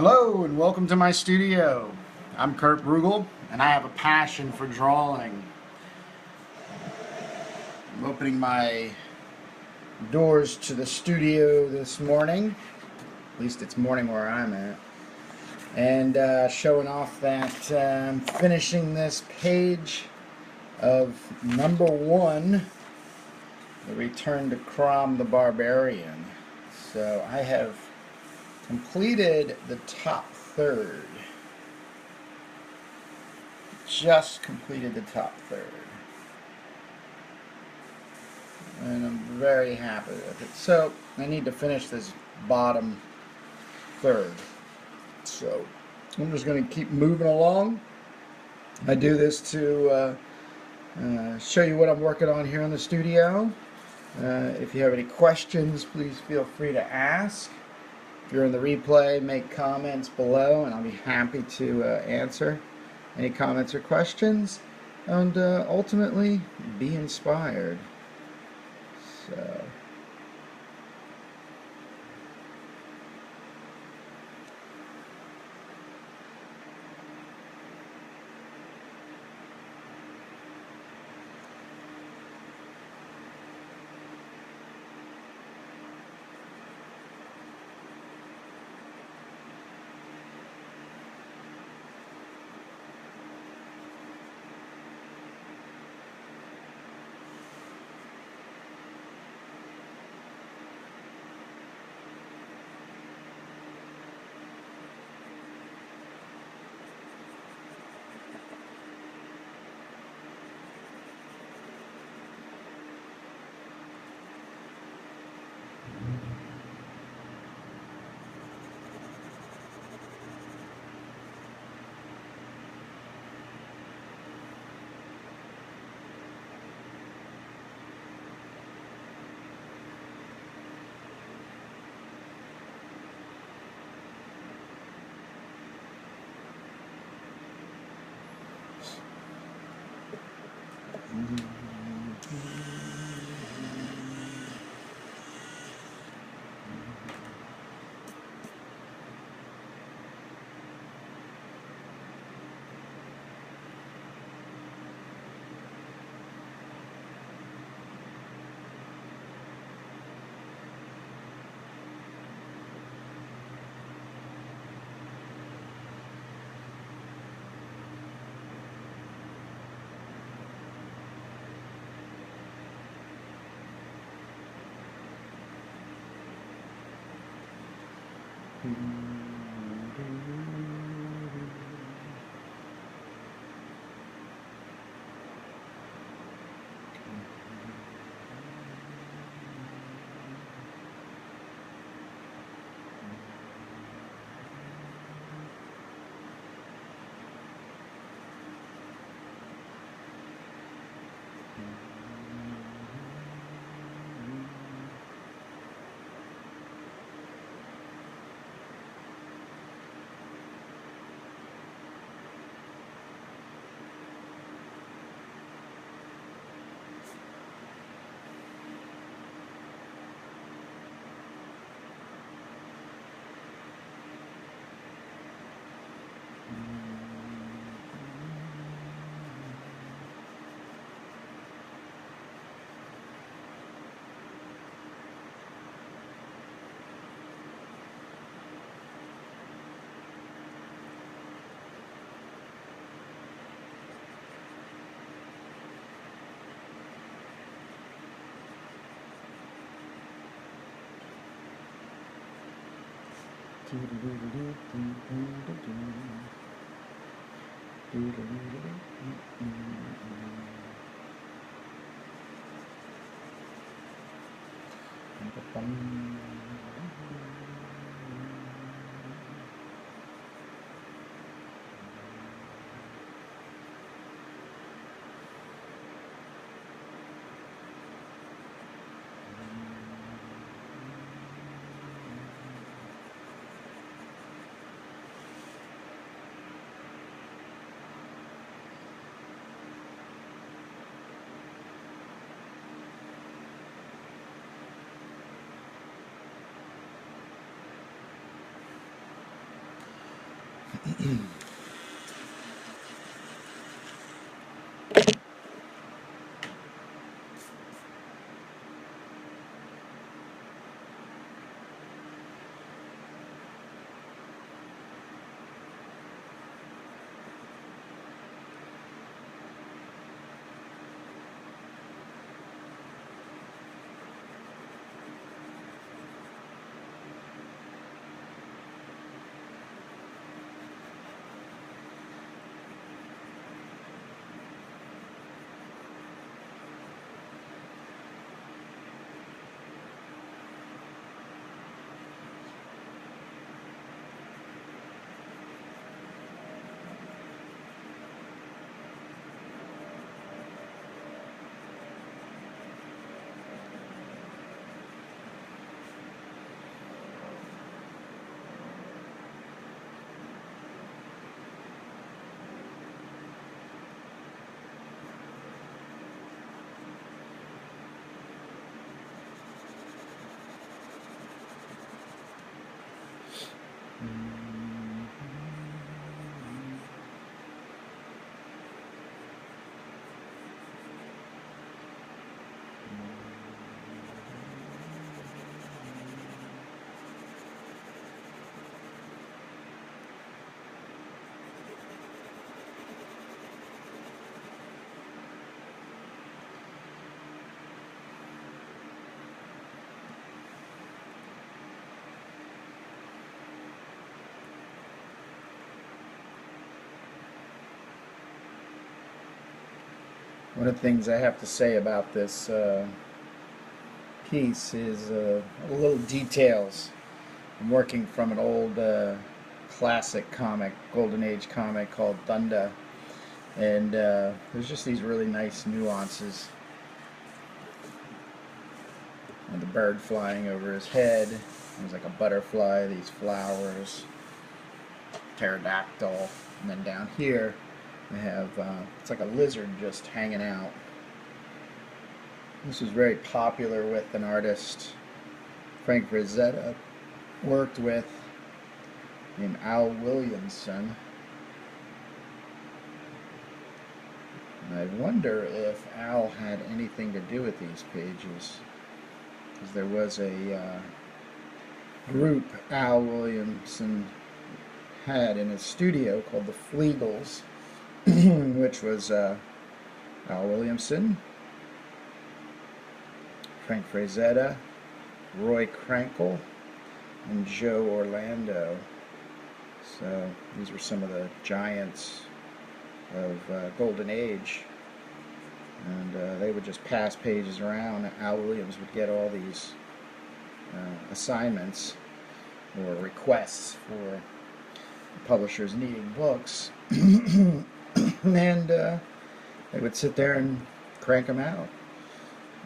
Hello and welcome to my studio. I'm Kurt Brugel and I have a passion for drawing. I'm opening my doors to the studio this morning, at least it's morning where I'm at, and showing off that I'm finishing this page of #1, The Return to Crom the Barbarian. So I have completed the top third. Just completed the top third. And I'm very happy with it. So I need to finish this bottom third. So I'm just going to keep moving along. I do this to show you what I'm working on here in the studio. If you have any questions, please feel free to ask. If you're in the replay, make comments below and I'll be happy to answer any comments or questions, and ultimately be inspired. So One of the things I have to say about this piece is little details. I'm working from an old classic comic, Golden Age comic called Thunder, and there's just these really nice nuances. And the bird flying over his head, there's like a butterfly, these flowers, pterodactyl, and then down here we have, it's like a lizard just hanging out. This was very popular with an artist Frank Frazetta worked with, named Al Williamson. And I wonder if Al had anything to do with these pages, because there was a group Al Williamson had in his studio called the Flegels, which was Al Williamson, Frank Frazetta, Roy Krankel, and Joe Orlando. So these were some of the giants of Golden Age, and they would just pass pages around. Al Williams would get all these assignments or requests for publishers needing books, and they would sit there and crank them out.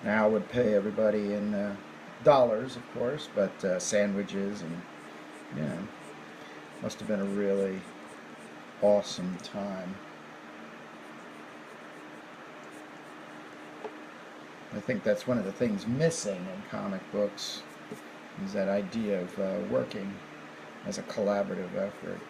Al would pay everybody in dollars, of course, but sandwiches, and must have been a really awesome time. I think that's one of the things missing in comic books, is that idea of working as a collaborative effort.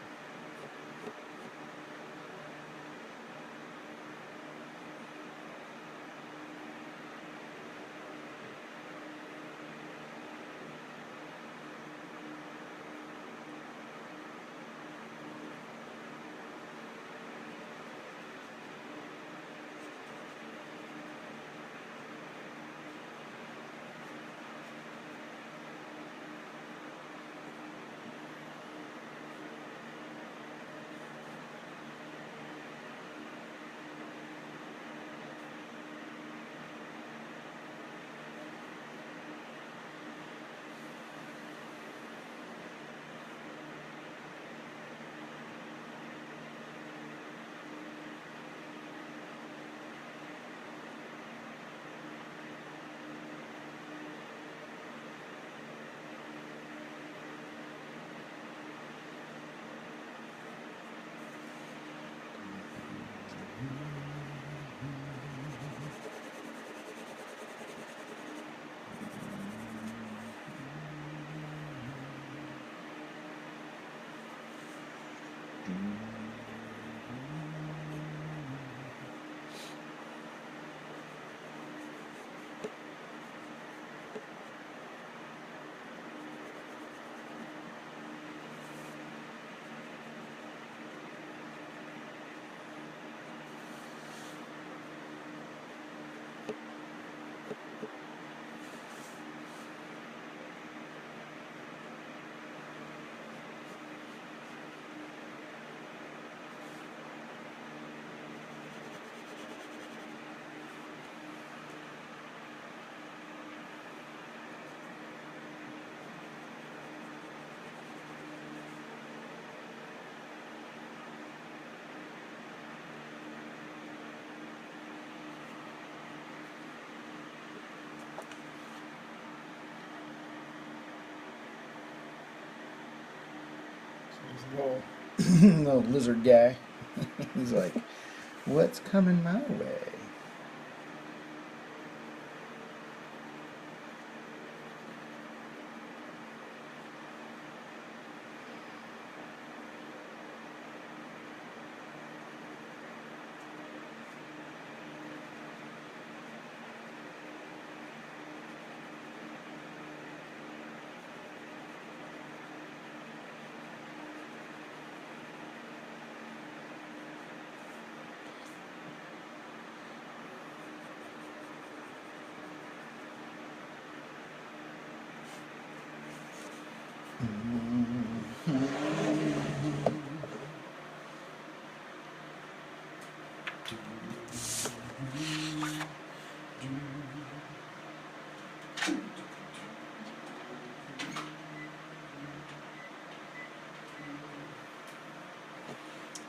He's a little lizard guy. He's like, what's coming my way?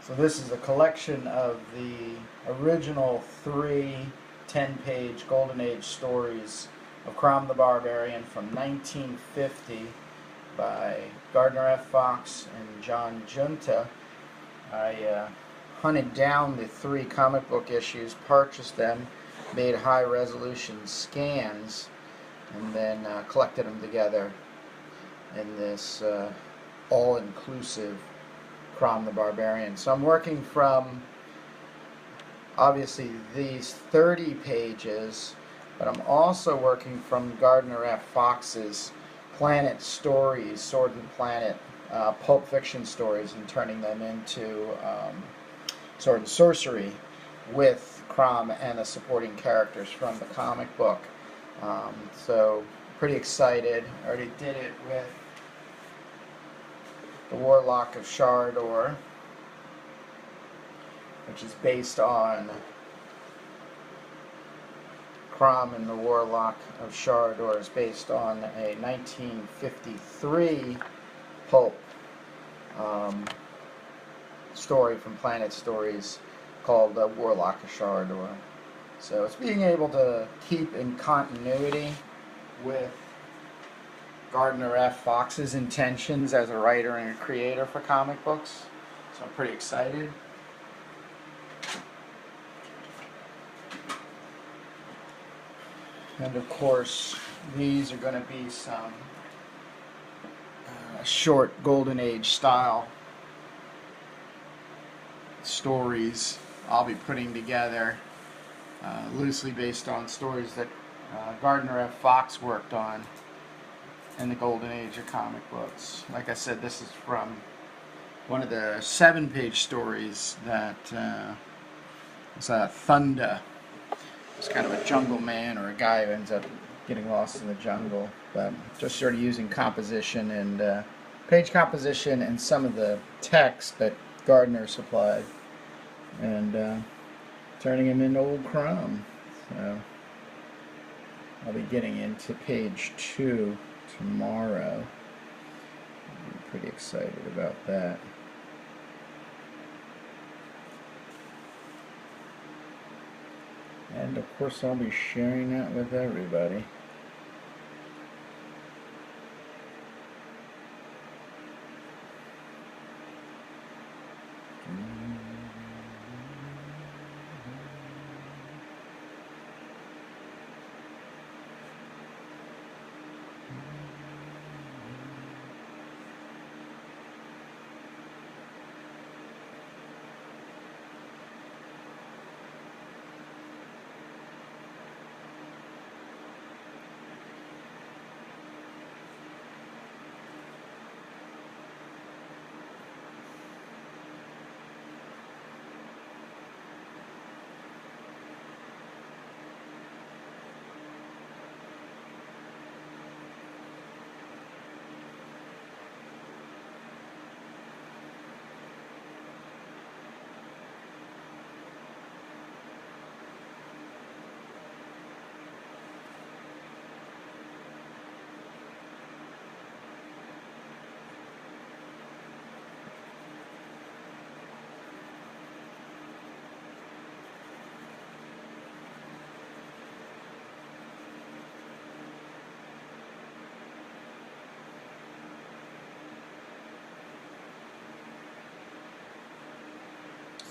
So this is a collection of the original 3 10-page Golden Age stories of Crom the Barbarian from 1950 by Gardner F. Fox and John Junta. I hunted down the 3 comic book issues, purchased them, made high-resolution scans, and then collected them together in this all-inclusive Crom the Barbarian. So I'm working from, obviously, these 30 pages, but I'm also working from Gardner F. Fox's Planet Stories, Sword and Planet pulp fiction stories, and turning them into Sword and Sorcery with Crom and the supporting characters from the comic book. So pretty excited. I already did it with the Warlock of Shardor, which is based on Crom and the Warlock of Shardor is based on a 1953 pulp story from Planet Stories called Warlock of Shardor. So it's being able to keep in continuity with Gardner F. Fox's intentions as a writer and a creator for comic books. So I'm pretty excited. And of course, these are going to be some short Golden Age style stories I'll be putting together, loosely based on stories that Gardner F. Fox worked on in the Golden Age of comic books. Like I said, this is from one of the 7-page stories that was Thunder. It's kind of a jungle man, or a guy who ends up getting lost in the jungle. But just sort of using composition and page composition and some of the text that Gardner supplied, and turning him into old Crom. So I'll be getting into page 2 tomorrow. I'm pretty excited about that. And of course I'll be sharing that with everybody.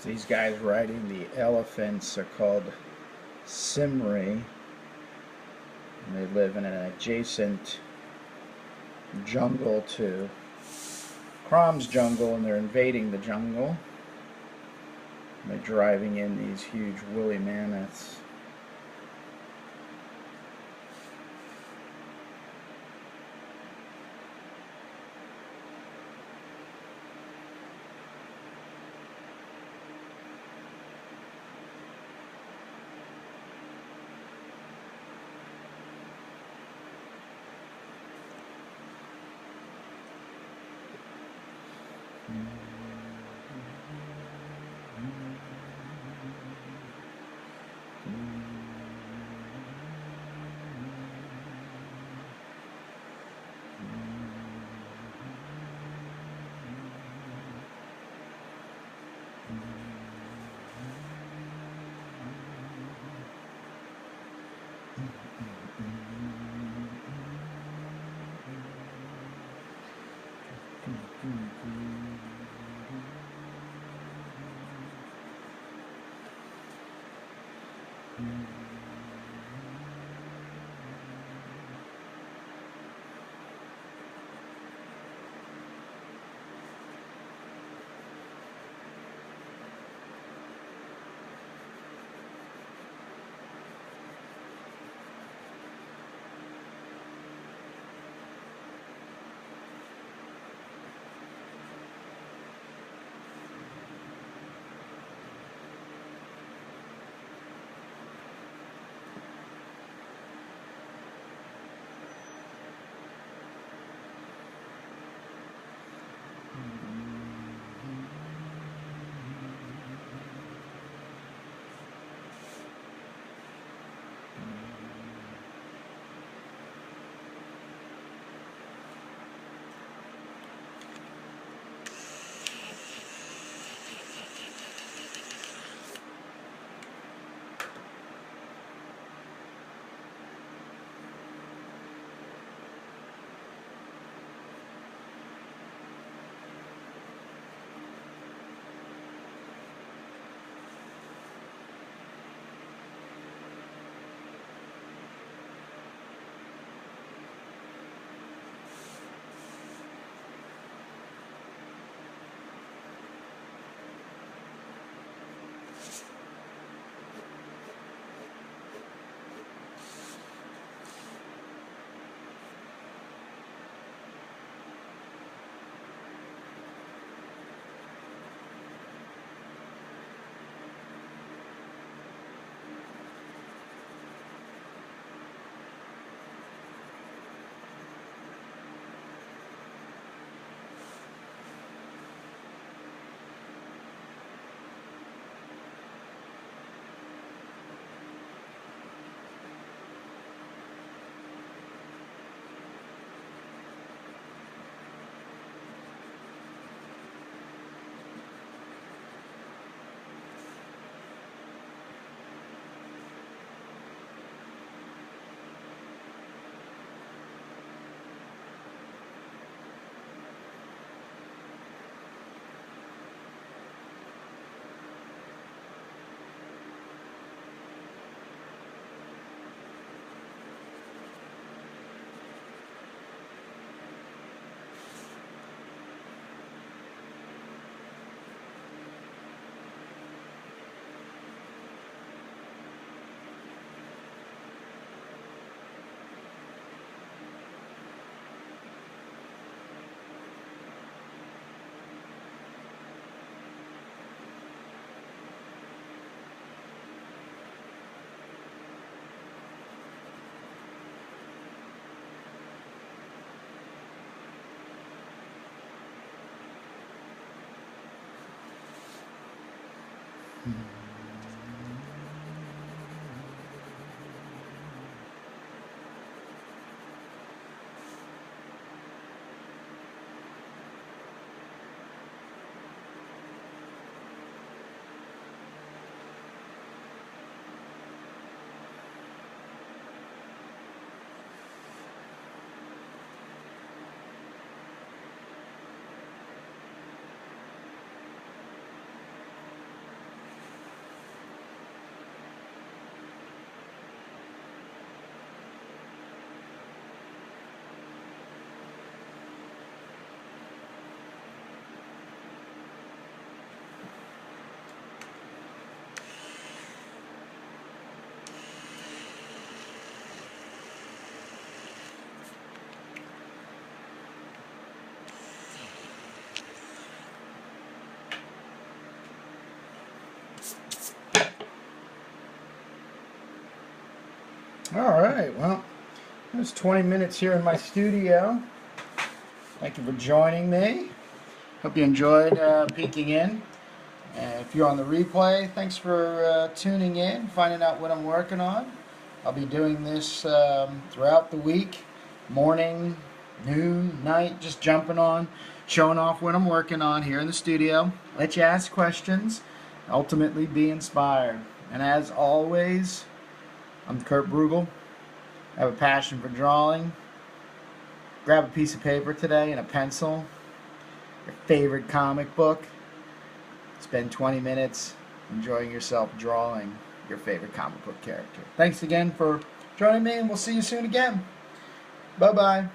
These guys riding the elephants are called Simri. And they live in an adjacent jungle to Crom's jungle, and they're invading the jungle. They're driving in these huge woolly mammoths. All right, well, it was 20 minutes here in my studio. Thank you for joining me. Hope you enjoyed peeking in. If you're on the replay, thanks for tuning in, finding out what I'm working on. I'll be doing this throughout the week, morning, noon, night, just jumping on, showing off what I'm working on here in the studio. Let you ask questions, ultimately be inspired. And as always, I'm Kurt Brugel. I have a passion for drawing. Grab a piece of paper today and a pencil, your favorite comic book. Spend 20 minutes enjoying yourself drawing your favorite comic book character. Thanks again for joining me, and we'll see you soon again. Bye-bye.